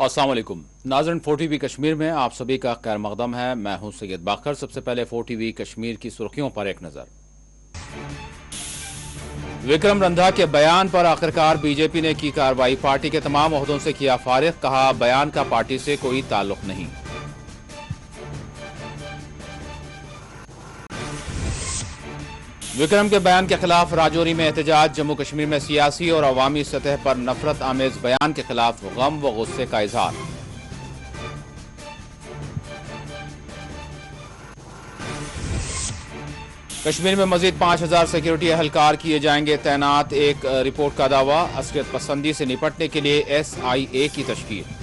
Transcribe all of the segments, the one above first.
अस्सलाम वालेकुम नाज़रीन, 4TV कश्मीर में आप सभी का खैर मकदम है। मैं हूं सैयद बाकर। सबसे पहले 4TV कश्मीर की सुर्खियों पर एक नजर। विक्रम रंधा के बयान पर आखिरकार बीजेपी ने की कार्रवाई। पार्टी के तमाम ओहदों से किया फारिग, कहा बयान का पार्टी से कोई ताल्लुक नहीं। विक्रम के बयान के खिलाफ राजौरी में एहतजाज। जम्मू कश्मीर में सियासी और अवामी सतह पर नफरत आमेज बयान के खिलाफ गम व गुस्से का इजहार। कश्मीर में मजीद 5000 सिक्योरिटी एहलकार किए जाएंगे तैनात। एक रिपोर्ट का दावा। असलियत पसंदी से निपटने के लिए SIA की तश्कील।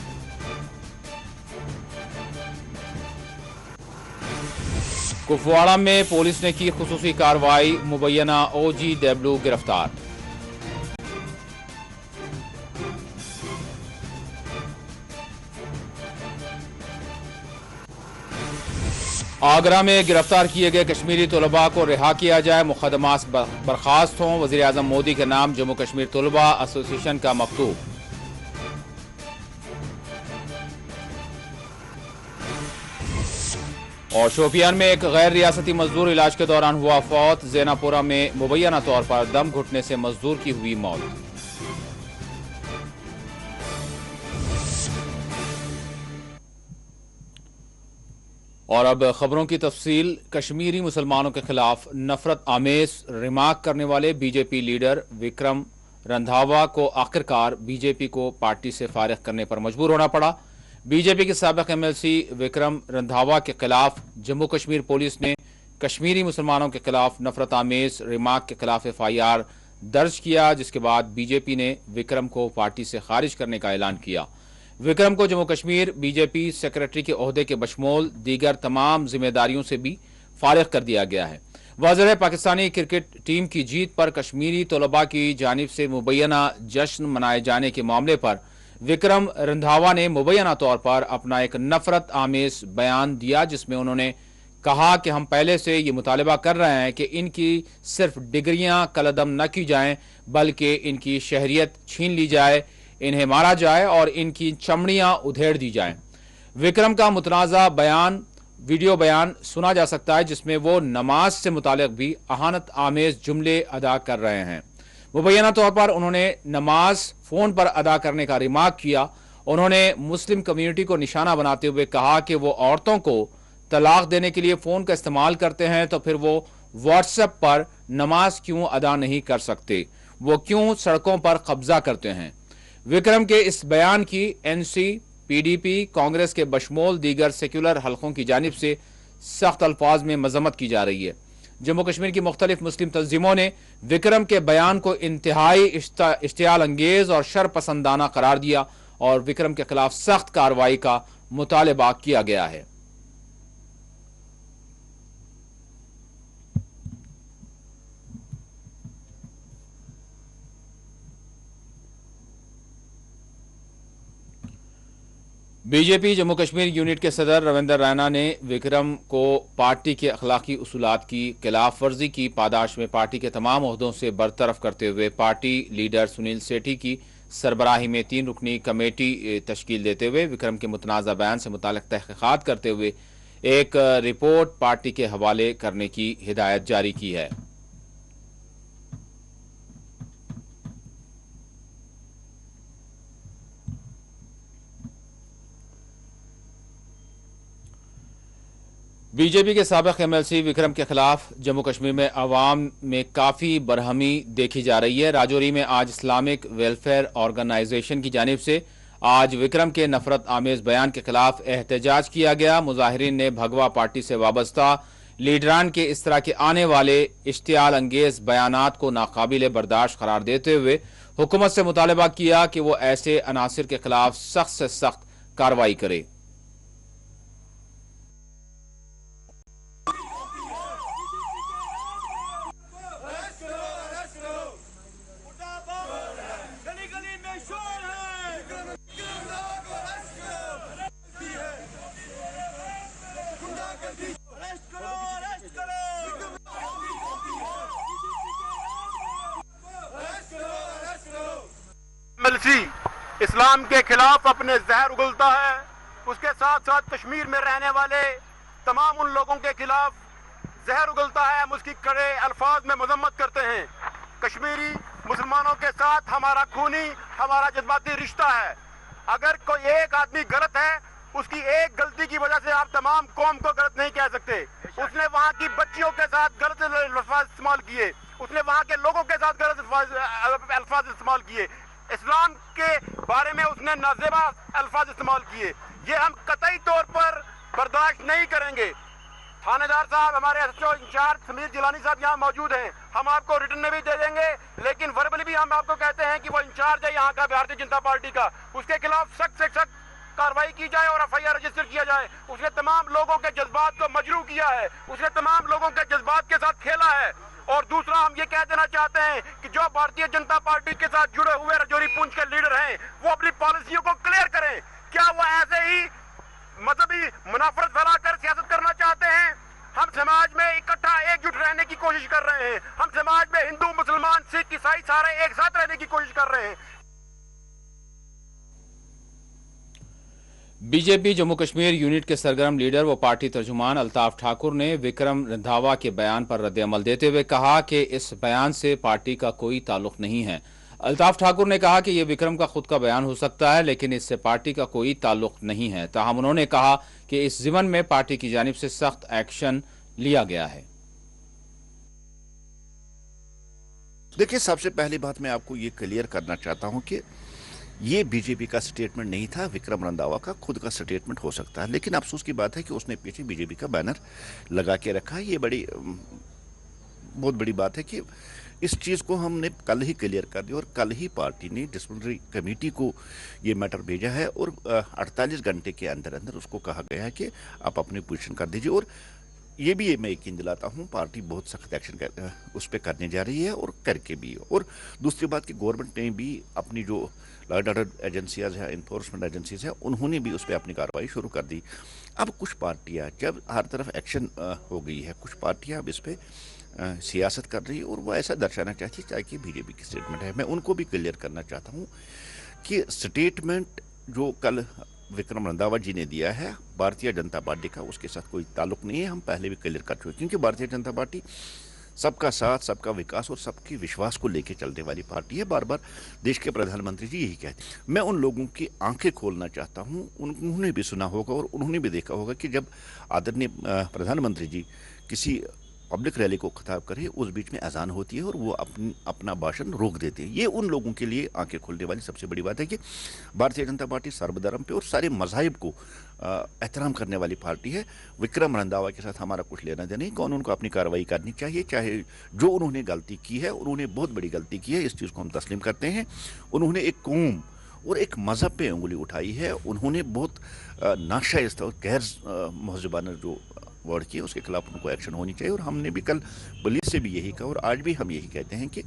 कुपवाड़ा में पुलिस ने की खुसूसी कार्रवाई। मुबैना OGW गिरफ्तार। आगरा में गिरफ्तार किए गए कश्मीरी तलबा को रिहा किया जाए, मुकदमा बर्खास्त हों। वजीर आजम मोदी के नाम जम्मू कश्मीर तलबा एसोसिएशन का मकतूब। और शोपियान में एक गैर रियासती मजदूर इलाज के दौरान हुआ फौत। जैनापुरा में मुबैना तौर पर दम घुटने से मजदूर की हुई मौत। और अब खबरों की तफसील। कश्मीरी मुसलमानों के खिलाफ नफरत आमेज रिमार्क करने वाले बीजेपी लीडर विक्रम रंधावा को आखिरकार बीजेपी को पार्टी से फारिग करने पर मजबूर होना पड़ा। बीजेपी के साबिक MLC विक्रम रंधावा के खिलाफ जम्मू कश्मीर पुलिस ने कश्मीरी मुसलमानों के खिलाफ नफरत आमेज रिमार्क के खिलाफ FIR दर्ज किया, जिसके बाद बीजेपी ने विक्रम को पार्टी से खारिज करने का ऐलान किया। विक्रम को जम्मू कश्मीर बीजेपी सेक्रेटरी के ओहदे के बशमूल दीगर तमाम जिम्मेदारियों से भी फारिग कर दिया गया है। वाज़ेह है, पाकिस्तानी क्रिकेट टीम की जीत पर कश्मीरी तलबा की जानिब से मुबैना जश्न मनाए जाने के मामले पर विक्रम रंधावा ने मुबैना तौर पर अपना एक नफरत आमेज बयान दिया, जिसमें उन्होंने कहा कि हम पहले से ये मुतालबा कर रहे हैं कि इनकी सिर्फ डिग्रियां कलअदम न की जाएं, बल्कि इनकी शहरियत छीन ली जाए, इन्हें मारा जाए और इनकी चमड़ियां उधेड़ दी जाएं। विक्रम का मुतनाज़ा बयान वीडियो बयान सुना जा सकता है, जिसमें वो नमाज से मुतालिक भी अहानत आमेज जुमले अदा कर रहे हैं। मुबैना तौर पर उन्होंने नमाज फोन पर अदा करने का रिमार्क किया। उन्होंने मुस्लिम कम्युनिटी को निशाना बनाते हुए कहा कि वो औरतों को तलाक देने के लिए फोन का इस्तेमाल करते हैं, तो फिर वो व्हाट्सएप पर नमाज क्यों अदा नहीं कर सकते, वो क्यों सड़कों पर कब्जा करते हैं। विक्रम के इस बयान की NC, PDP, कांग्रेस के बशमूल दीगर सेक्युलर हलकों की जानिब से सख्त अल्फाज में मजम्मत की जा रही है। जम्मू कश्मीर की मुख्तलिफ मुस्लिम तंजीमों ने विक्रम के बयान को इंतहाई इश्तियाल अंगेज और शरपसंदाना करार दिया और विक्रम के खिलाफ सख्त कार्रवाई का मुतालबा किया गया है। बीजेपी जम्मू कश्मीर यूनिट के सदर रविंदर रैना ने विक्रम को पार्टी के अखलाकी उसूलात की खिलाफ वर्जी की पादाश में पार्टी के तमाम ओहदों से बरतरफ करते हुए पार्टी लीडर सुनील सेठी की सरबराही में 3 रुकनी कमेटी तश्कील देते हुए विक्रम के मुतनाज़ा बयान से मुताल्लिक़ तहक़ीक़ात करते हुए एक रिपोर्ट पार्टी के हवाले करने की हिदायत जारी की है। बीजेपी के साबिक MLC विक्रम के खिलाफ जम्मू कश्मीर में अवाम में काफ़ी बरहमी देखी जा रही है। राजौरी में आज इस्लामिक वेलफेयर ऑर्गेनाइजेशन की जानिब से आज विक्रम के नफरत आमेज बयान के खिलाफ एहतजाज किया गया। मुजाहिरीन ने भगवा पार्टी से वाबस्ता लीडरान के इस तरह के आने वाले इश्तियाल अंगेज बयानात को नाकाबिल बर्दाश्त करार देते हुए हुकूमत से मुतालबा किया कि वो ऐसे अनासिर के खिलाफ सख्त से सख्त कार्रवाई करे। MLC इस्लाम के खिलाफ अपने जहर उगलता है, उसके साथ साथ कश्मीर में रहने वाले तमाम उन लोगों के खिलाफ जहर उगलता है। हम उसकी कड़े अल्फाज में मजम्मत करते हैं। कश्मीरी मुसलमानों के साथ हमारा खूनी, हमारा जज्बाती रिश्ता है। अगर कोई एक आदमी गलत है, उसकी एक गलती की वजह से आप तमाम कौम को गलत नहीं कह सकते। उसने वहां की बच्चियों के साथ गलत अल्फाज इस्तेमाल किए, उसने वहां के लोगों के साथ गलत अल्फाज इस्तेमाल किए, इस्लाम के बारे में उसने नाजेबा अल्फाज इस्तेमाल किए। ये हम कतई तौर पर बर्दाश्त नहीं करेंगे। थानेदार साहब, हमारे एसएचओ इंचार्ज समीर जिलानी साहब यहाँ मौजूद हैं। हम आपको रिटर्न में भी दे देंगे, लेकिन वर्बली भी हम आपको कहते हैं कि वो इंचार्ज है यहाँ का भारतीय जनता पार्टी का, उसके खिलाफ सख्त से सख्त कार्रवाई की जाए और एफआईआर रजिस्टर किया जाए। उसने तमाम लोगों के जज्बात को मजरू किया है, उसने तमाम लोगों के जज्बात के साथ खेला है। और दूसरा, हम ये कह देना चाहते हैं कि जो भारतीय जनता पार्टी के साथ जुड़े हुए रजौरी पुंछ के लीडर हैं, वो अपनी पॉलिसियों को क्लियर करें। क्या वो ऐसे ही मजहबी मुनाफरत फैलाकर सियासत करना चाहते हैं? हम समाज में इकट्ठा एकजुट रहने की कोशिश कर रहे हैं। हम समाज में हिंदू, मुसलमान, सिख, ईसाई सारे एक साथ रहने की कोशिश कर रहे हैं। बीजेपी जम्मू कश्मीर यूनिट के सरगर्म लीडर व पार्टी तर्जुमान अल्ताफ ठाकुर ने विक्रम रंधावा के बयान पर रद्द-ए-अमल देते हुए कहा कि इस बयान से पार्टी का कोई ताल्लुक नहीं है। अल्ताफ ठाकुर ने कहा कि यह विक्रम का खुद का बयान हो सकता है, लेकिन इससे पार्टी का कोई ताल्लुक नहीं है। ताहम उन्होंने कहा कि इस ज़िमन में पार्टी की जानिब से सख्त एक्शन लिया गया है। देखिए, सबसे पहली बात मैं आपको ये क्लियर करना चाहता हूं कि ये बीजेपी का स्टेटमेंट नहीं था, विक्रम रंधावा का खुद का स्टेटमेंट हो सकता है। लेकिन अफसोस की बात है कि उसने पीछे बीजेपी का बैनर लगा के रखा है। ये बहुत बड़ी बात है कि इस चीज़ को हमने कल ही क्लियर कर दिया और कल ही पार्टी ने डिसिप्लिनरी कमेटी को ये मैटर भेजा है और 48 घंटे के अंदर अंदर उसको कहा गया है कि आप अपनी पोजीशन कर दीजिए। और ये भी मैं यकीन दिलाता हूँ पार्टी बहुत सख्त एक्शन उस पर करने जा रही है और करके भी। और दूसरी बात कि गवर्नमेंट ने भी अपनी जो लॉ एंड ऑर्डर एजेंसियाज हैं, इन्फोर्समेंट एजेंसीज हैं, उन्होंने भी उस पर अपनी कार्रवाई शुरू कर दी। अब कुछ पार्टियाँ, जब हर तरफ एक्शन हो गई है, कुछ पार्टियाँ अब इस पर सियासत कर रही है और वो ऐसा दर्शाना चाहती है कि बीजेपी की स्टेटमेंट है। मैं उनको भी क्लियर करना चाहता हूँ कि स्टेटमेंट जो कल विक्रम रंधावा जी ने दिया है भारतीय जनता पार्टी का, उसके साथ कोई ताल्लुक नहीं है। हम पहले भी क्लियर कर चुके, क्योंकि भारतीय जनता पार्टी सबका साथ, सबका विकास और सबके विश्वास को लेकर चलने वाली पार्टी है। बार बार देश के प्रधानमंत्री जी यही कहते हैं। मैं उन लोगों की आंखें खोलना चाहता हूं, उन्होंने भी सुना होगा और उन्होंने भी देखा होगा कि जब आदरणीय प्रधानमंत्री जी किसी पब्लिक रैली को खिताब करे, उस बीच में अजान होती है और वो अपना भाषण रोक देते हैं। ये उन लोगों के लिए आंखें खोलने वाली सबसे बड़ी बात है कि भारतीय जनता पार्टी सर्वधर्म पे और सारे मज़ाहिब को एहतराम करने वाली पार्टी है। विक्रम रंधावा के साथ हमारा कुछ लेना देना नहीं। कानून को अपनी कार्रवाई करनी चाहिए, चाहे जो उन्होंने गलती की है, उन्होंने बहुत बड़ी गलती की है, इस चीज़ को हम तस्लीम करते हैं। उन्होंने एक कौम और एक मज़हब पे उंगली उठाई है। उन्होंने बहुत नाशाइज़ और गैर महज़बाना जो वर्ड किए, उसके खिलाफ उनको एक्शन होनी चाहिए। और हमने भी कल पुलिस से भी यही कहा और आज भी हम यही कहते हैं कि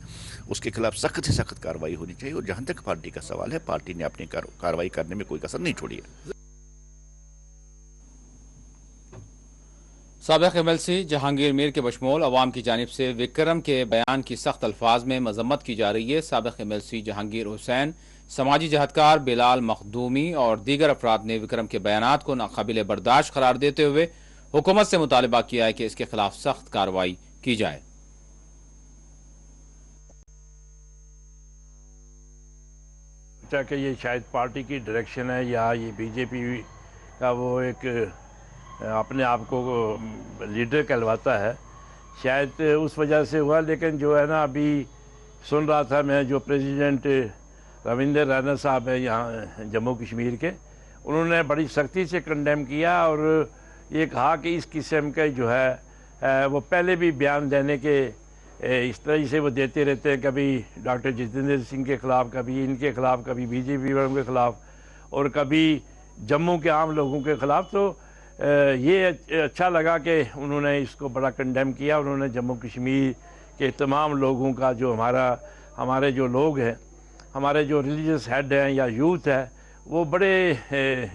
उसके खिलाफ सख्त से सख्त कार्रवाई होनी चाहिए। और जहां तक पार्टी का सवाल है, पार्टी ने अपनी कार्रवाई करने में कोई कसर नहीं छोड़ी है। साबिक़ एमएलसी जहांगीर मीर के बशमूल अवाम की जानिब से विक्रम के बयान की सख्त अल्फाज में मजम्मत की जा रही है। साबिक़ एमएलसी जहांगीर हुसैन, समाजी जहदकार बिलाल मखदूमी और दीगर अफराद ने विक्रम के बयानात को नाकाबिल बर्दाश्त करार देते हुए हुकूमत से मुतालबा किया है कि इसके खिलाफ सख्त कार्रवाई की जाए। कि ये शायद पार्टी की डायरेक्शन है या ये बीजेपी का वो एक अपने आप को लीडर कहलवाता है, शायद उस वजह से हुआ। लेकिन जो है ना, अभी सुन रहा था मैं, जो प्रेसिडेंट रविंदर रैना साहब है यहाँ जम्मू कश्मीर के, उन्होंने बड़ी सख्ती से कंडेम किया और ये कहा कि इस किस्म के जो है वो पहले भी बयान देने के इस तरह से वो देते रहते हैं, कभी डॉक्टर जितेंद्र सिंह के ख़िलाफ़, कभी इनके ख़िलाफ़, कभी बीजेपी वालों के ख़िलाफ़ और कभी जम्मू के आम लोगों के ख़िलाफ़। तो ये अच्छा लगा कि उन्होंने इसको बड़ा कंडेम किया। उन्होंने जम्मू कश्मीर के तमाम लोगों का, जो हमारे जो लोग हैं, हमारे जो रिलीजियस हेड हैं या यूथ है, वो बड़े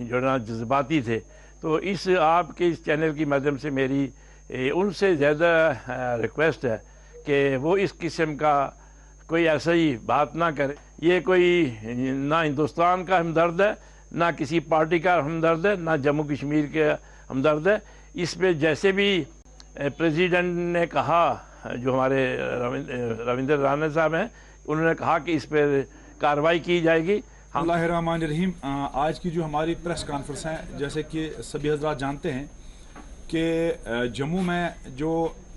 जो ना जज्बाती थे। तो इस आपके इस चैनल की माध्यम से मेरी उनसे ज़्यादा रिक्वेस्ट है कि वो इस किस्म का कोई ऐसा ही बात ना करे ये कोई ना हिंदुस्तान का हमदर्द है, ना किसी पार्टी का हमदर्द है, ना जम्मू कश्मीर के हमदर्द है। इस पे जैसे भी प्रेसिडेंट ने कहा, जो हमारे रविंद्र राणा साहब हैं, उन्होंने कहा कि इस पर कार्रवाई की जाएगी। बिस्मिल्लाहिर्रहमानिर्रहीम। आज की जो हमारी प्रेस कॉन्फ्रेंस है, जैसे कि सभी हजरात जानते हैं कि जम्मू में जो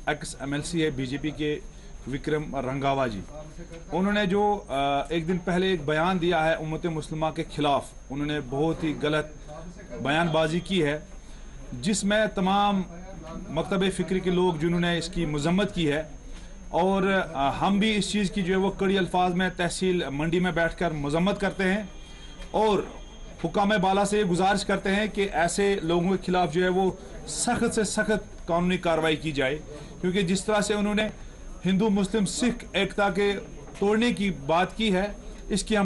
एक्स MLC है बीजेपी के विक्रम रंधावा जी, उन्होंने जो एक दिन पहले एक बयान दिया है उम्मत मुस्लिमा के खिलाफ। उन्होंने बहुत ही गलत बयानबाजी की है, जिसमें तमाम मकतब फ़िक्र के लोग जिन्होंने इसकी मजम्मत की है, और हम भी इस चीज़ की जो है वो कड़ी अल्फाज में तहसील मंडी में बैठकर मजम्मत करते हैं और हुकाम बाला से गुजारिश करते हैं कि ऐसे लोगों के खिलाफ जो है वो सख्त से सख्त कानूनी कार्रवाई की जाए, क्योंकि जिस तरह से उन्होंने हिंदू मुस्लिम सिख एकता के तोड़ने की बात की है, इसकी हम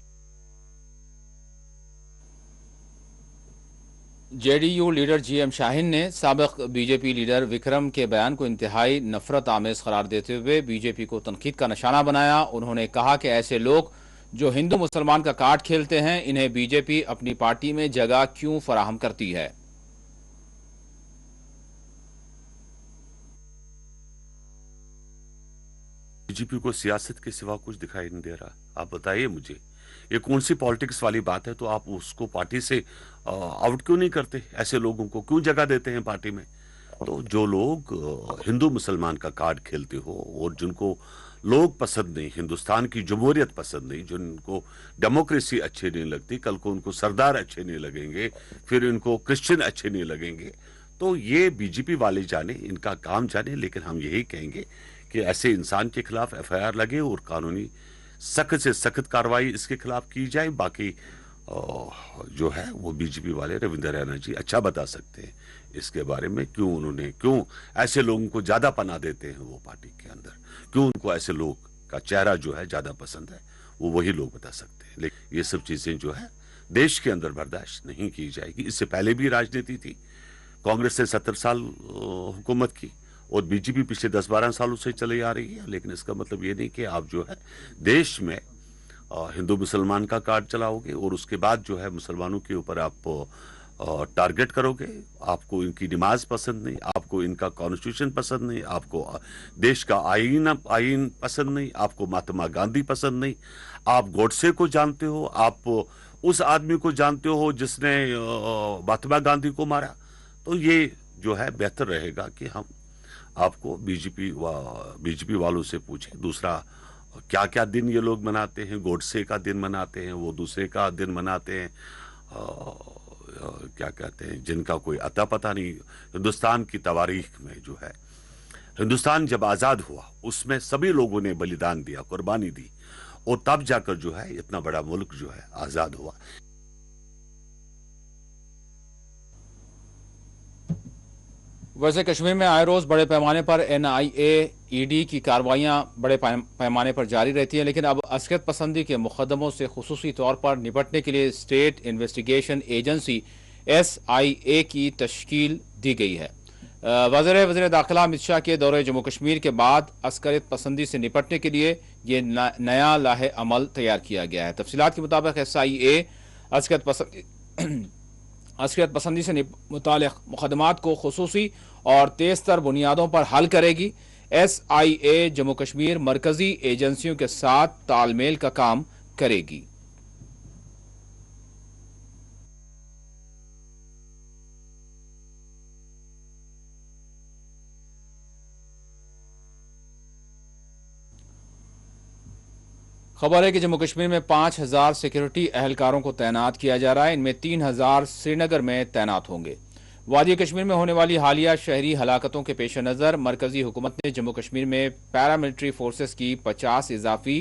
JDU लीडर GM शाहीन ने साबिक BJP लीडर विक्रम के बयान को इंतहाई नफरत आमेज करार देते हुए BJP को तनकीद का निशाना बनाया। उन्होंने कहा कि ऐसे लोग जो हिंदू मुसलमान का कार्ड खेलते हैं, इन्हें BJP अपनी पार्टी में जगह क्यों फराहम करती है। बीजेपी को सियासत के सिवा कुछ दिखाई नहीं दे रहा। आप बताइए मुझे, ये कौन सी पॉलिटिक्स वाली बात है? तो आप उसको पार्टी से आउट क्यों नहीं करते? ऐसे लोगों को क्यों जगह देते हैं पार्टी में? तो जो लोग हिंदू मुसलमान का कार्ड खेलते हो और जिनको लोग पसंद नहीं, हिंदुस्तान की जमहूरियत पसंद नहीं, जिनको डेमोक्रेसी अच्छी नहीं लगती, कल को उनको सरदार अच्छे नहीं लगेंगे, फिर इनको क्रिश्चियन अच्छे नहीं लगेंगे, तो ये बीजेपी वाले जाने, इनका काम जाने। लेकिन हम यही कहेंगे कि ऐसे इंसान के खिलाफ FIR लगे और कानूनी सख्त से सख्त कार्रवाई इसके खिलाफ की जाए। बाकी जो है वो बीजेपी वाले रविंद्र राणा जी अच्छा बता सकते हैं इसके बारे में, क्यों ऐसे लोगों को ज्यादा पनाह देते हैं वो पार्टी के अंदर, क्यों उनको ऐसे लोग का चेहरा जो है ज्यादा पसंद है, वो वही लोग बता सकते हैं। लेकिन ये सब चीजें जो है देश के अंदर बर्दाश्त नहीं की जाएगी। इससे पहले भी राजनीति थी, कांग्रेस ने 70 साल हुकूमत की और बीजेपी पिछले 10-12 सालों से चली आ रही है। लेकिन इसका मतलब ये नहीं कि आप जो है देश में हिंदू मुसलमान का कार्ड चलाओगे और उसके बाद जो है मुसलमानों के ऊपर आप टारगेट करोगे। आपको इनकी नमाज पसंद नहीं, आपको इनका कॉन्स्टिट्यूशन पसंद नहीं, आपको देश का आईन पसंद नहीं, आपको महात्मा गांधी पसंद नहीं, आप गोडसे को जानते हो, आप उस आदमी को जानते हो जिसने महात्मा गांधी को मारा। तो ये जो है बेहतर रहेगा कि हम आपको बीजेपी वालों से पूछें। दूसरा, क्या क्या दिन ये लोग मनाते हैं? गोडसे का दिन मनाते हैं, वो दूसरे का दिन मनाते हैं, क्या कहते हैं, जिनका कोई अता पता नहीं। हिंदुस्तान की तवारीख में जो है, हिंदुस्तान जब आज़ाद हुआ उसमें सभी लोगों ने बलिदान दिया, कुर्बानी दी, और तब जाकर जो है इतना बड़ा मुल्क जो है आज़ाद हुआ। वैसे कश्मीर में आए रोज बड़े पैमाने पर NIA ED की कार्रवाइयां बड़े पैमाने पर जारी रहती हैं, लेकिन अब असकियत पसंदी के मुकदमों से खुसूसी तौर पर निपटने के लिए स्टेट इन्वेस्टिगेशन एजेंसी SIA की तश्कील दी गई है। वज़ीर दाखिला अमित शाह के दौरे जम्मू कश्मीर के बाद असकियत पसंदी से निपटने के लिए ये नया लाहे अमल तैयार किया गया है। तफसीलात के मुताबिक SIA असकियत पसंदी से मुतालिक मुकदमात को खुसूसी और तेज तर बुनियादों पर हल करेगी। SIA जम्मू कश्मीर मरकजी एजेंसियों के साथ तालमेल का काम करेगी। खबर है कि जम्मू कश्मीर में 5000 सिक्योरिटी एहलकारों को तैनात किया जा रहा है। इनमें 3000 श्रीनगर में तैनात होंगे। वादी कश्मीर में होने वाली हालिया शहरी हलाकतों के पेश नज़र मरकजी हुकूमत ने जम्मू कश्मीर में पैरामिलिट्री फोर्सेस की 50 इजाफी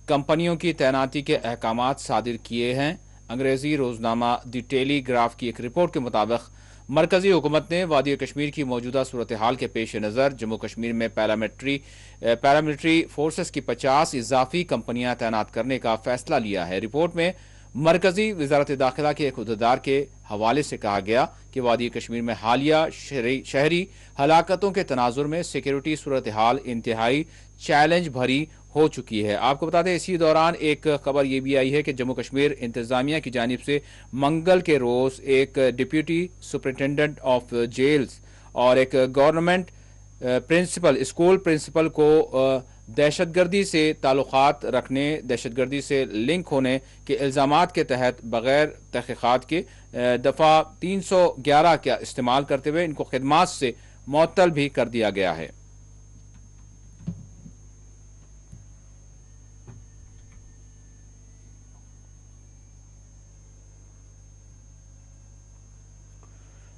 कंपनियों की तैनाती के अहकामात सादिर किए हैं। अंग्रेजी रोजनामा द टेलीग्राफ की एक रिपोर्ट के मुताबिक मरकजी हुकूमत ने वादी कश्मीर की मौजूदा सूरत हाल के पेश नज़र जम्मू कश्मीर में पैरामिलिट्री फोर्सेस की 50 इजाफी कंपनियां तैनात करने का फैसला लिया है। रिपोर्ट में मरकजी वजारत दाखिला के एक उहदेदार के हवाले से कहा गया कि वादी कश्मीर में हालिया शहरी हलाकतों के तनाजुर में सिक्योरिटी सूरत हाल इंतहाई चैलेंज भरी हो चुकी है। आपको बता दें इसी दौरान एक खबर ये भी आई है कि जम्मू कश्मीर इंतजामिया की जानिब से मंगल के रोज एक डिप्यूटी सुपरिटेंडेंट ऑफ जेल्स और एक गवर्नमेंट प्रिंसिपल स्कूल प्रिंसिपल को दहशतगर्दी से ताल्लुकात रखने, दहशतगर्दी से लिंक होने के इल्ज़ामात के तहत बगैर तहक़ीक़ात के दफ़ा 311 का इस्तेमाल करते हुए इनको खिदमात से मुअत्तल भी कर दिया गया है।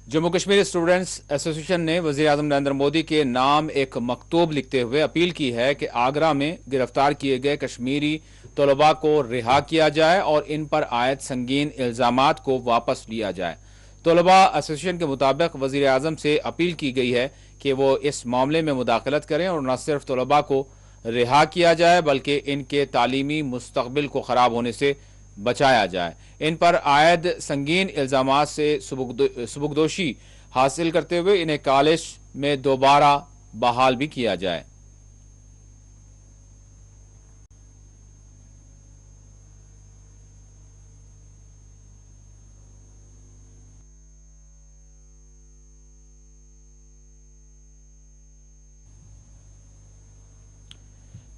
जम्मू कश्मीर स्टूडेंट्स एसोसिएशन ने वज़ीर-ए-आज़म नरेंद्र मोदी के नाम एक मकतूब लिखते हुए अपील की है कि आगरा में गिरफ्तार किए गए कश्मीरी तलबा को रिहा किया जाए और इन पर आयद संगीन इल्ज़ामात को वापस लिया जाए। तलबा एसोसिएशन के मुताबिक वज़ीर-ए-आज़म से अपील की गई है कि वो इस मामले में मुदाखलत करें और न सिर्फ तलबा को रिहा किया जाए बल्कि इनके तालीमी मुस्तक़बिल को ख़राब होने से बचाया जाए। इन पर आयद संगीन इल्ज़ामात से सुबुकदोशी हासिल करते हुए इन्हें कॉलेज में दोबारा बहाल भी किया जाए।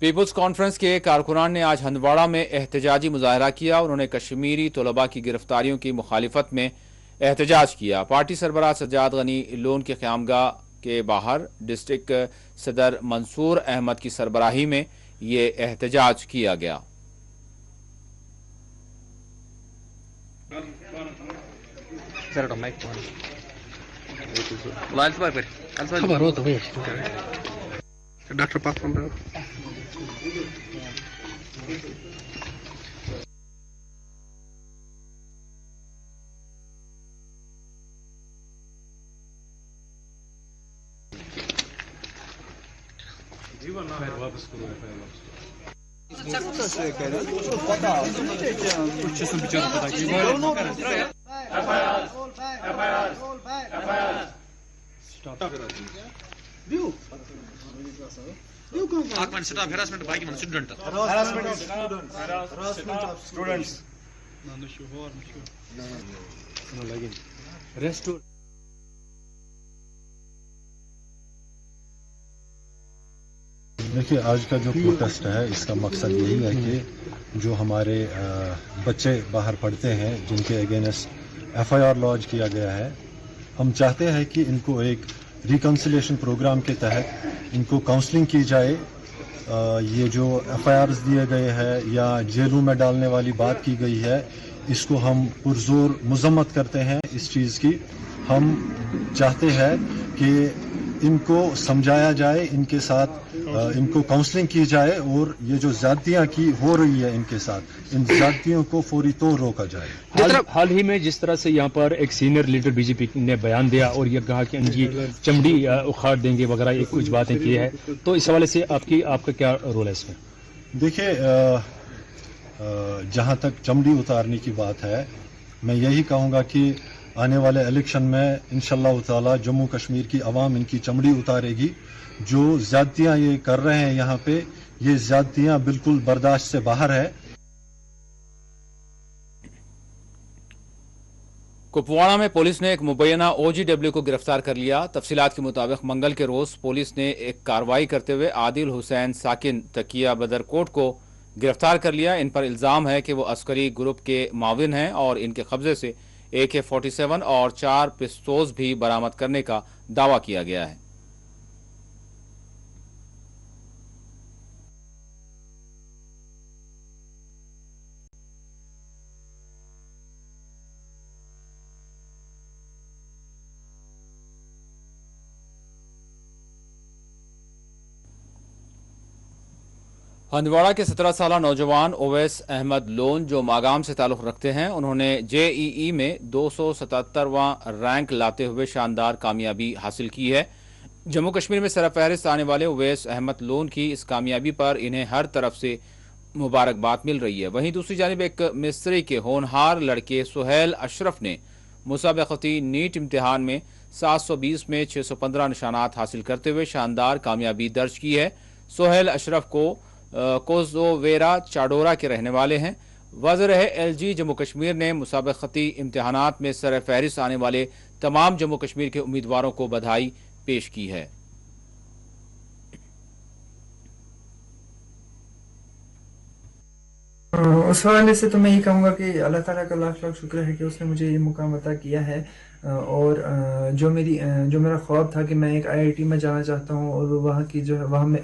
पीपुल्स कॉन्फ्रेंस के कारकुनान ने आज हंदवाड़ा में एहतजाजी मुजाहरा किया। उन्होंने कश्मीरी तलबा की गिरफ्तारियों की मुखालिफत में एहतजाज किया। पार्टी सरबराह सज्जाद गनी लोन के क़यामगाह के बाहर डिस्ट्रिक्ट सदर मंसूर अहमद की सरबराही में ये एहतजाज किया गया। Doctor harassment bagi man student harassment of students no login restore। देखिए आज का जो प्रोटेस्ट है इसका मकसद यही है कि जो हमारे बच्चे बाहर पढ़ते हैं जिनके अगेंस्ट एफआईआर लॉन्च किया गया है, हम चाहते हैं कि इनको एक रिकन्सिलिएशन प्रोग्राम के तहत इनको काउंसलिंग की जाए। ये जो एफआईआर्स दिए गए हैं या जेलों में डालने वाली बात की गई है, इसको हम पुरजोर मजम्मत करते हैं। इस चीज़ की हम चाहते हैं कि इनको समझाया जाए, इनके साथ इनको काउंसलिंग की जाए और ये जो ज़्यादतियाँ की हो रही है इनके साथ, इन ज़्यादतियों को फौरी तौर रोका जाए। हाल ही में जिस तरह से यहाँ पर एक सीनियर लीडर बीजेपी ने बयान दिया और ये कहा कि इनकी चमड़ी उखाड़ देंगे वगैरह, ये कुछ बातें की है, तो इस हवाले से आपका क्या रोल है इसमें? देखिए जहाँ तक चमड़ी उतारने की बात है, मैं यही कहूँगा कि आने वाले इलेक्शन में इंशाअल्लाह ताला जम्मू कश्मीर की आवाम इनकी चमड़ी उतारेगी। जो ज़्यादतियाँ ये कर रहे हैं यहाँ पे, ये ज़्यादतियाँ बिल्कुल बर्दाश्त से बाहर है। कुपवाड़ा में पुलिस ने एक मुबैना OGW को गिरफ्तार कर लिया। तफसीलात के मुताबिक मंगल के रोज पुलिस ने एक कार्रवाई करते हुए आदिल हुसैन साकिन तकिया बदरकोट को गिरफ्तार कर लिया। इन पर इल्ज़ाम है कि वो अस्करी ग्रुप के माविन हैं और इनके कब्जे से AK-47 और 4 पिस्तौल भी बरामद करने का दावा किया गया है। हंदवाड़ा के 17 साल नौजवान ओवैस अहमद लोन जो मागाम से ताल्लुक़ रखते हैं, उन्होंने JEE में 277वां रैंक लाते हुए शानदार कामयाबी हासिल की है। जम्मू कश्मीर में सरफहरिस्त आने वाले ओवैस अहमद लोन की इस कामयाबी पर इन्हें हर तरफ से मुबारकबाद मिल रही है। वहीं दूसरी जानिब एक मिस्त्री के होनहार लड़के सुहेल अशरफ ने मुसाबकती नीट इम्तिहान में 720 में 615 निशानात हासिल करते हुए शानदार कामयाबी दर्ज की है। सुहेल अशरफ को कोज़ोवेरा चाडोरा के रहने वाले हैं। वज़ीर-ए-एलजी जम्मू कश्मीर ने मुसाबक़ती इम्तिहानात में सर फहरिस्त आने वाले तमाम जम्मू कश्मीर के उम्मीदवारों को बधाई पेश की है। उस हवाले से तो मैं ये कहूँगा कि अल्लाह ताला का लाख लाख शुक्र है कि उसने मुझे ये मुकाम अता किया है। और जो मेरा ख्वाब था कि मैं एक आईआईटी में जाना चाहता हूँ और वहाँ की जो है वहाँ में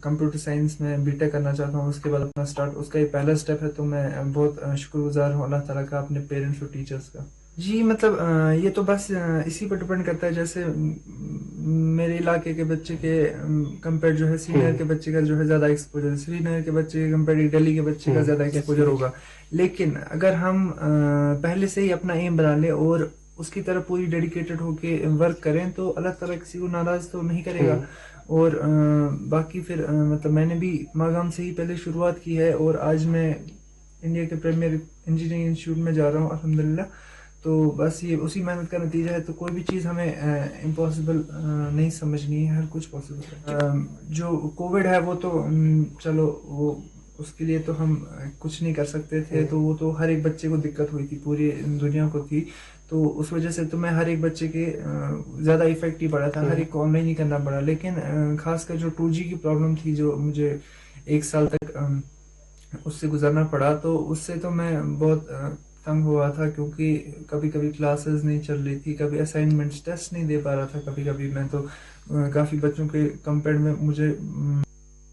कंप्यूटर साइंस में बीटेक करना चाहता हूँ, उसके बाद अपना स्टार्ट उसका ये पहला स्टेप है। तो मैं बहुत शुक्रगुजार हूँ अल्लाह ताला का, अपने पेरेंट्स और टीचर्स का। जी मतलब ये तो बस इसी पर डिपेंड करता है। जैसे मेरे इलाके के बच्चे के कंपेयर जो है श्रीनगर के बच्चे का जो है ज़्यादा एक्सपोजर, श्रीनगर के बच्चे के कंपेयर दिल्ली के बच्चे का ज़्यादा एक्सपोजर होगा। लेकिन अगर हम पहले से ही अपना एम बना लें और उसकी तरफ पूरी डेडिकेटेड होके वर्क करें तो अल्लाह ताला किसी को नाराज़ तो नहीं करेगा। और बाकी फिर मतलब मैंने भी मागाम से ही पहले शुरुआत की है और आज मैं इंडिया के प्रीमियर इंजीनियरिंग इंस्टीट्यूट में जा रहा हूँ अल्हम्दुलिल्लाह। तो बस ये उसी मेहनत का नतीजा है। तो कोई भी चीज़ हमें इम्पॉसिबल नहीं समझनी है, हर कुछ पॉसिबल है। जो कोविड है वो तो चलो वो उसके लिए तो हम कुछ नहीं कर सकते थे, तो वो तो हर एक बच्चे को दिक्कत हुई थी, पूरी दुनिया को थी। तो उस वजह से तो मैं हर एक बच्चे के ज़्यादा इफेक्ट ही पड़ा था, हर एक को ऑनलाइन ही करना पड़ा। लेकिन खासकर जो 2G की प्रॉब्लम थी जो मुझे 1 साल तक उससे गुजरना पड़ा, तो उससे तो मैं बहुत तंग हुआ था क्योंकि कभी कभी क्लासेस नहीं चल रही थी, कभी असाइनमेंट्स टेस्ट नहीं दे पा रहा था, कभी कभी मैं तो काफ़ी बच्चों के कंपेयर में मुझे।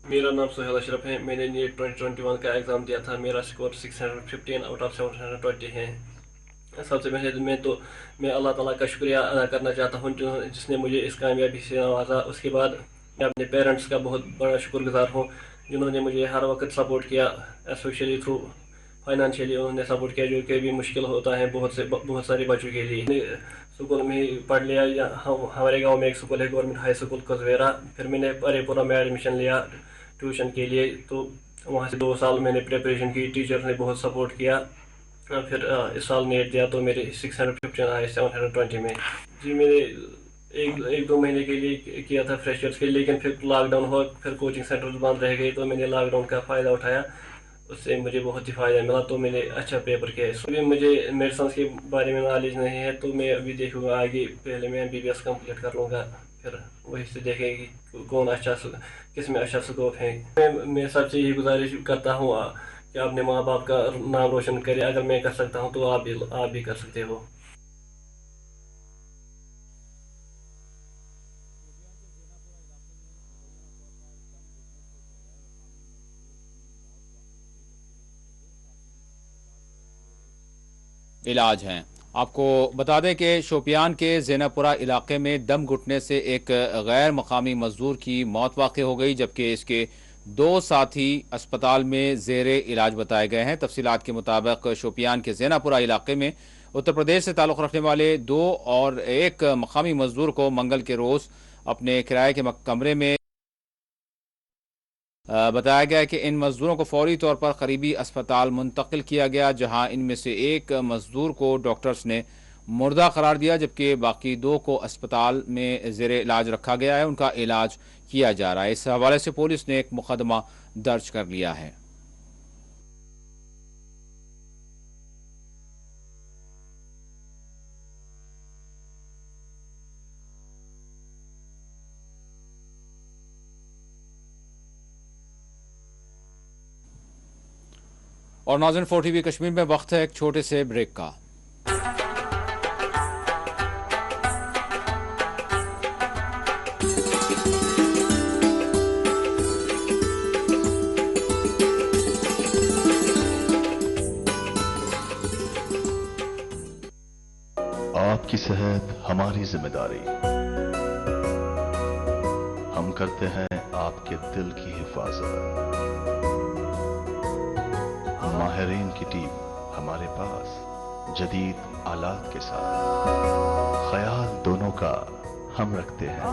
मेरा नाम सोहेल अशरफ है। मैंने नीट 2021 का एग्ज़ाम दिया था। मेरा स्कोर 615 आउट ऑफ 720 है। सबसे पहले मैं अल्लाह ताला का शुक्रिया अदा करना चाहता हूँ जिसने मुझे इस कामयाबी से नवाजा। उसके बाद मैं अपने पेरेंट्स का बहुत बड़ा शुक्रगुजार हूँ जिन्होंने मुझे हर वक्त सपोर्ट किया, स्पेशली थ्रू फाइनेंशियली उन्होंने सपोर्ट किया, जो कि भी मुश्किल होता है बहुत सारे बच्चों के लिए। स्कूल में ही पढ़ लिया, हमारे गांव में एक स्कूल है गवर्नमेंट हाई स्कूल कोज़वेरा। फिर मैंने परेपुरा में एडमिशन लिया ट्यूशन के लिए, तो वहाँ से 2 साल मैंने प्रिपरेशन की, टीचर ने बहुत सपोर्ट किया। फिर इस साल नेट दिया तो मेरे 615 आए 720 में। जी मैंने एक 2 महीने के लिए किया था फ्रेशर्स के लिए, लेकिन फिर लॉकडाउन हुआ, फिर कोचिंग सेंटर बंद रह गए, तो मैंने लॉकडाउन का फ़ायदा उठाया, उससे मुझे बहुत ही फ़ायदा मिला, तो मैंने अच्छा पेपर किया। अभी मुझे मेडिसिन के बारे में नॉलेज नहीं है, तो मैं अभी देखूँगा आगे। पहले मैं MBBS कंप्लीट कर लूँगा, फिर वही से देखेंगे किस में अच्छा स्कोप है। मैं सबसे यही गुजारिश करता हूँ कि अपने माँ बाप का नाम रोशन करें। अगर मैं कर सकता हूँ तो आप भी कर सकते हो। इलाज हैं। आपको बता दें कि शोपियान के ज़ैनपुरा इलाके में दम घुटने से एक गैर मकामी मजदूर की मौत वाक़ हो गई, जबकि इसके 2 साथी अस्पताल में ज़ेरे इलाज बताए गए हैं। तफसीलात के मुताबिक शोपियान के ज़ैनपुरा इलाके में उत्तर प्रदेश से ताल्लुक़ रखने वाले 2 और 1 मकामी मजदूर को मंगल के रोज़ अपने किराए के कमरे में बताया गया कि इन मजदूरों को फौरी तौर पर करीबी अस्पताल मुंतकिल किया गया, जहां इनमें से 1 मजदूर को डॉक्टर्स ने मुर्दा करार दिया, जबकि बाकी 2 को अस्पताल में ज़ेरे इलाज रखा गया है, उनका इलाज किया जा रहा है। इस हवाले से पुलिस ने एक मुकदमा दर्ज कर लिया है। और नाज़रीन 4TV कश्मीर में वक्त है एक छोटे से ब्रेक का। आपकी सेहत हमारी जिम्मेदारी। हम करते हैं आपके दिल की हिफाजत। माहिरीन की टीम हमारे पास जदीद आलात के साथ, ख्याल दोनों का हम रखते हैं।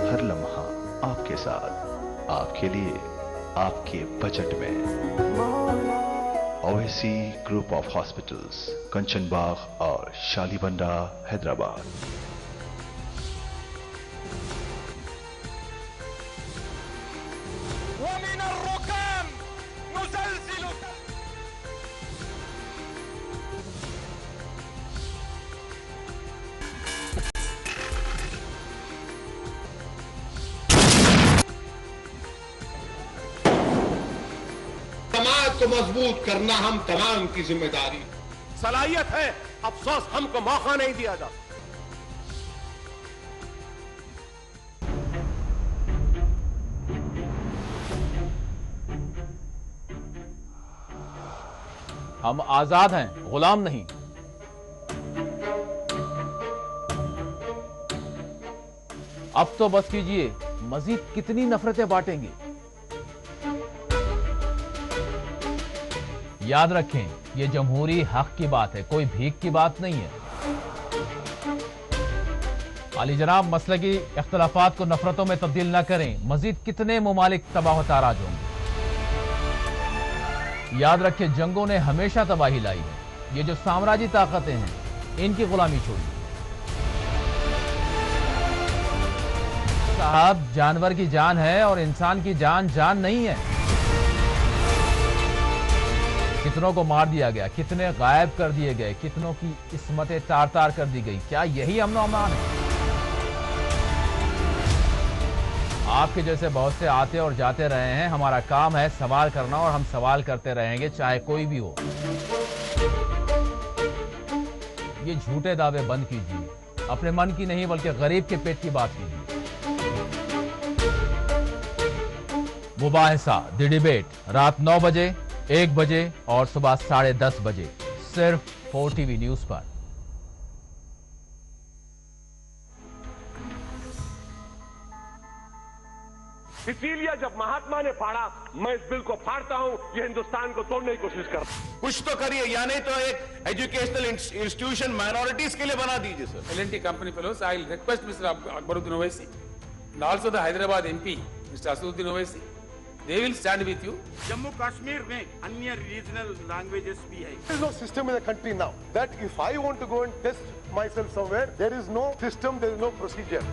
हर लम्हा आपके साथ, आपके लिए, आपके बजट में। ओवैसी ग्रुप ऑफ हॉस्पिटल्स, कंचन बाग और शालीबंडा, हैदराबाद। मजबूत करना हम तमाम की जिम्मेदारी। सलाहियत है, अफसोस हमको मौका नहीं दिया जाता। हम आजाद हैं, गुलाम नहीं। अब तो बस कीजिए, मजीद कितनी नफरतें बांटेंगे। याद रखें, ये जमहूरी हक की बात है, कोई भीख की बात नहीं है। अली जनाब मसलकी इख्तलाफात को नफरतों में तब्दील न करें, मजीद कितने मुमालिक तबाह ताराज होंगे। याद रखें, जंगों ने हमेशा तबाही लाई है। ये जो साम्राज्य ताकतें हैं, इनकी गुलामी छोड़िए। साहब, जानवर की जान है और इंसान की जान जान नहीं है। कितनों को मार दिया गया, कितने गायब कर दिए गए, कितनों की इस्मतें तार तार कर दी गई। क्या यही अमन अमान है? आपके जैसे बहुत से आते और जाते रहे हैं। हमारा काम है सवाल करना और हम सवाल करते रहेंगे, चाहे कोई भी हो। ये झूठे दावे बंद कीजिए, अपने मन की नहीं बल्कि गरीब के पेट की बात कीजिए। मुबाहिसा द डिबेट रात 9 बजे, 1 बजे और सुबह 10:30 बजे, सिर्फ 4TV न्यूज पर। इसीलिए जब महात्मा ने फाड़ा, मैं इस बिल को फाड़ता हूं। ये हिंदुस्तान को तोड़ने की कोशिश कर। कुछ तो करिए, या नहीं तो एक एजुकेशनल इंस्टीट्यूशन माइनॉरिटीज के लिए बना दीजिए sir. L&T company fellows, I will request Mr. Akbaruddin Owaisi and also the Hyderabad MP, Mr. Asaduddin Owaisi. They will stand with you. Jammu Kashmir में अन्य रीजनल लैंग्वेजेस भी है। There is no system in the country now that if I want to go and test myself somewhere, there is no system, there is no procedure.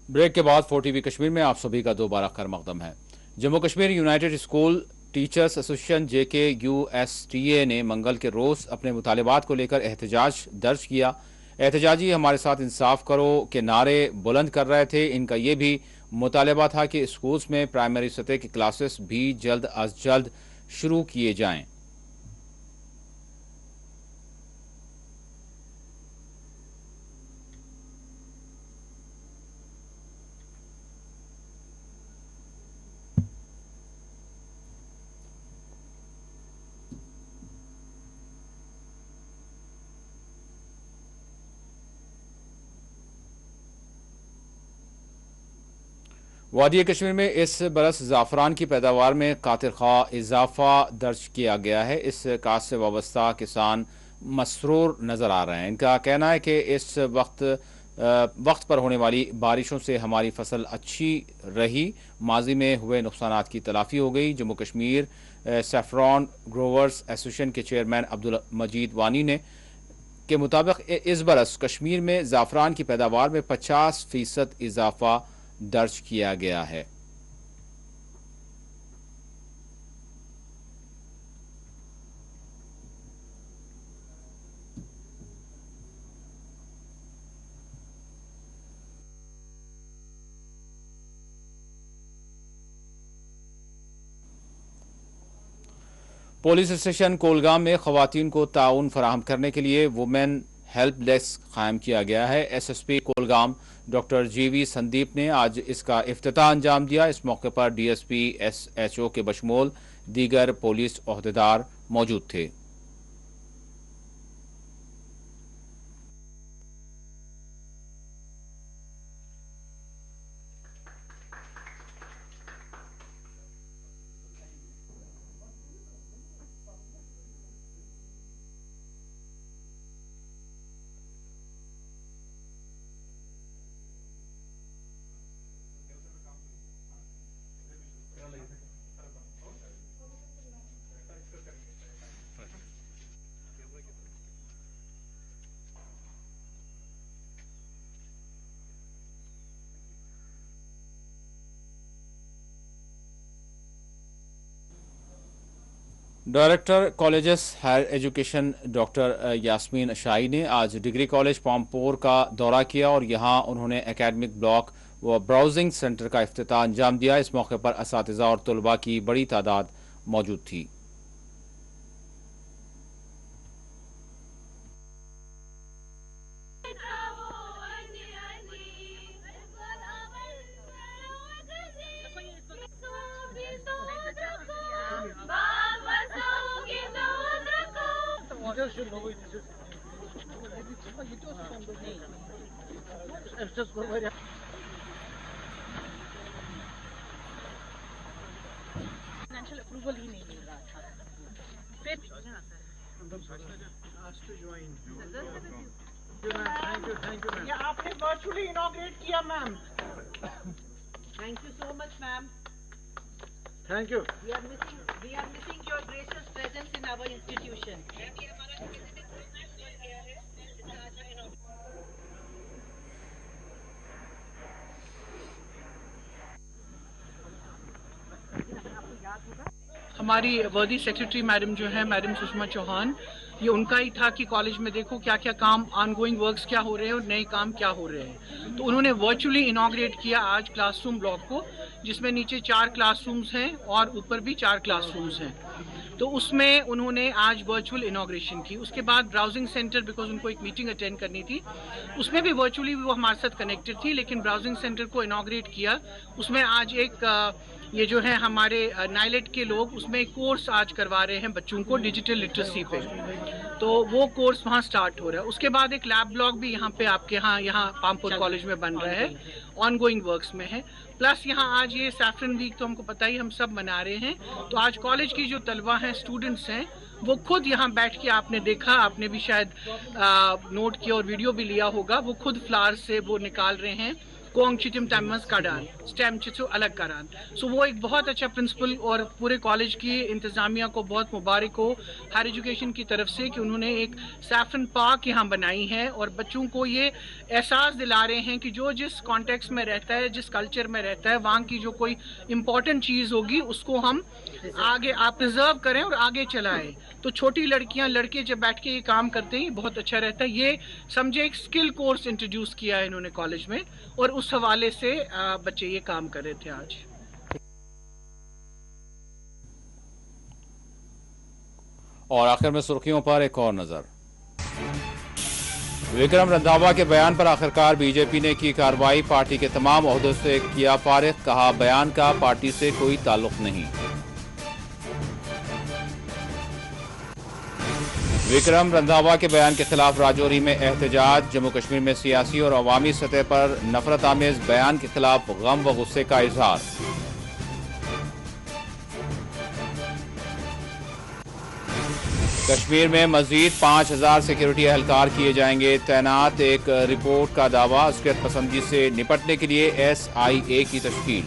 Break के बाद 4TV Kashmir में आप सभी का दोबारा खैर मकदम है। Jammu Kashmir United school teachers association JKUSTA ने मंगल के रोज अपने मुतालिबात को लेकर एहतजाज दर्ज किया। एहतजाजी हमारे साथ इंसाफ करो के नारे बुलंद कर रहे थे। इनका यह भी मुतालिबा था कि स्कूल्स में प्राइमरी सतह की क्लासेस भी जल्द अज जल्द शुरू किए जाएं। वादी कश्मीर में इस बरस ज़ाफ़रान की पैदावार में कातिर खा इजाफा दर्ज किया गया है। इस काश्त से वाबस्ता किसान मसरूर नज़र आ रहे हैं। इनका कहना है कि इस वक्त पर होने वाली बारिशों से हमारी फसल अच्छी रही, माजी में हुए नुकसानात की तलाफ़ी हो गई। Jammu Kashmir saffron growers association के चेयरमैन अब्दुल मजीद वानी ने के मुताबिक इस बरस कश्मीर में ज़ाफ़रान की पैदावार में 50% इजाफा दर्ज किया गया है। पुलिस स्टेशन कोलगाम में खवातीन को ताउन फराहम करने के लिए वुमेन हेल्प डेस्क कायम किया गया है। SSP Kulgam doctor GV Sandeep ने आज इसका इफ्तिताह अंजाम दिया। इस मौके पर DSP SHO के बशमूल दीगर पुलिस ओहदेदार मौजूद थे। Director colleges higher education doctor Yasmeen Shahi ने आज डिग्री कॉलेज पामपोर का दौरा किया और यहां उन्होंने एकेडमिक ब्लॉक व ब्राउजिंग सेंटर का इफ्तिताह अंजाम दिया। इस मौके पर असातिज़ा और तलबा की बड़ी तादाद मौजूद थी। फाइनेंशियल अप्रूवल ही नहीं मिल रहा था। फिर ये आपने वर्चुअली इनॉग्रेट किया ma'am. Thank you so much ma'am. Thank you. We are missing your gracious presence in our institution. हमारी वर्दी सेक्रेटरी मैडम जो है, मैडम सुषमा चौहान, ये उनका ही था कि कॉलेज में देखो क्या क्या काम ऑनगोइंग वर्क्स क्या हो रहे हैं और नए काम क्या हो रहे हैं। तो उन्होंने वर्चुअली इनॉग्रेट किया आज क्लासरूम ब्लॉक को, जिसमें नीचे 4 क्लासरूम्स हैं और ऊपर भी 4 क्लासरूम्स हैं। तो उसमें उन्होंने आज वर्चुअल इनॉग्रेशन की। उसके बाद ब्राउजिंग सेंटर, बिकॉज उनको एक मीटिंग अटेंड करनी थी, उसमें भी वर्चुअली वो हमारे साथ कनेक्टेड थी, लेकिन ब्राउजिंग सेंटर को इनॉग्रेट किया। उसमें आज एक ये जो है हमारे नाइलेट के लोग उसमें एक कोर्स आज करवा रहे हैं बच्चों को डिजिटल लिटरेसी पे, तो वो कोर्स वहाँ स्टार्ट हो रहा है। उसके बाद एक लैब ब्लॉक भी यहाँ पे आपके यहाँ पामपुर कॉलेज में बन रहा है, ऑनगोइंग वर्क्स में है। प्लस यहाँ आज ये सैफरन वीक तो हमको पता ही, हम सब मना रहे हैं। तो आज कॉलेज की जो तलबा हैं, स्टूडेंट्स हैं, वो खुद यहाँ बैठ के, आपने देखा, आपने भी शायद नोट किया और वीडियो भी लिया होगा, वो खुद फ्लावर से वो निकाल रहे हैं कोंग चिटिम टैमस काडान स्टेम चित्सो अलग करान। सो वो एक बहुत अच्छा प्रिंसिपल और पूरे कॉलेज की इंतजामिया को बहुत मुबारक हो हायर एजुकेशन की तरफ से कि उन्होंने एक सैफरन पार्क यहाँ बनाई है और बच्चों को ये एहसास दिला रहे हैं कि जो जिस कॉन्टेक्स्ट में रहता है, जिस कल्चर में रहता है, वहाँ की जो कोई इम्पोर्टेंट चीज़ होगी उसको हम आगे आप प्रिजर्व करें और आगे चलाएं। तो छोटी लड़कियां लड़के जब बैठ के ये काम करते हैं बहुत अच्छा रहता है। ये समझे एक स्किल कोर्स इंट्रोड्यूस किया है इन्होंने कॉलेज में और उस हवाले से बच्चे ये काम कर रहे थे आज। और आखिर में सुर्खियों पर एक और नजर। विक्रम रंधावा के बयान पर आखिरकार बीजेपी ने की कार्रवाई, पार्टी के तमाम ओहदों से किया फारिग, कहा बयान का पार्टी से कोई ताल्लुक नहीं। विक्रम रंधावा के बयान के खिलाफ राजौरी में एहतजाज, जम्मू कश्मीर में सियासी और अवामी सतह पर नफरत आमेज बयान के खिलाफ गम व गुस्से का इजहार। कश्मीर में मजीद 5000 सिक्योरिटी एहलकार किए जाएंगे तैनात, एक रिपोर्ट का दावा। अस्करियत पसंदी से निपटने के लिए SIA की तश्कील।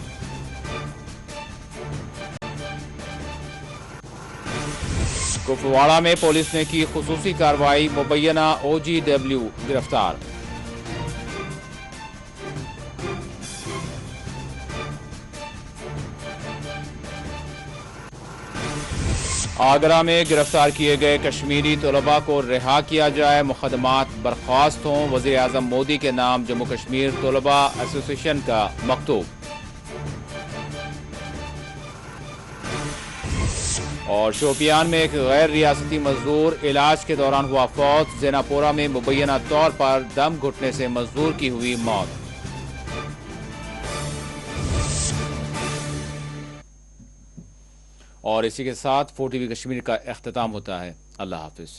कुपवाड़ा में पुलिस ने की खुसूसी कार्रवाई, मुबैना OGW गिरफ्तार। आगरा में गिरफ्तार किए गए कश्मीरी तलबा को रिहा किया जाए, मुकदमात बर्खास्त हों। वज़ीर आज़म मोदी के नाम जम्मू कश्मीर तलबा एसोसिएशन का मकतूब। और शोपियान में एक गैर रियासती मजदूर इलाज के दौरान हुआ फौत, ज़ेनापोरा में मुबैना तौर पर दम घुटने से मजदूर की हुई मौत। और इसी के साथ 4TV कश्मीर का इख्तिताम होता है। अल्लाह हाफिज।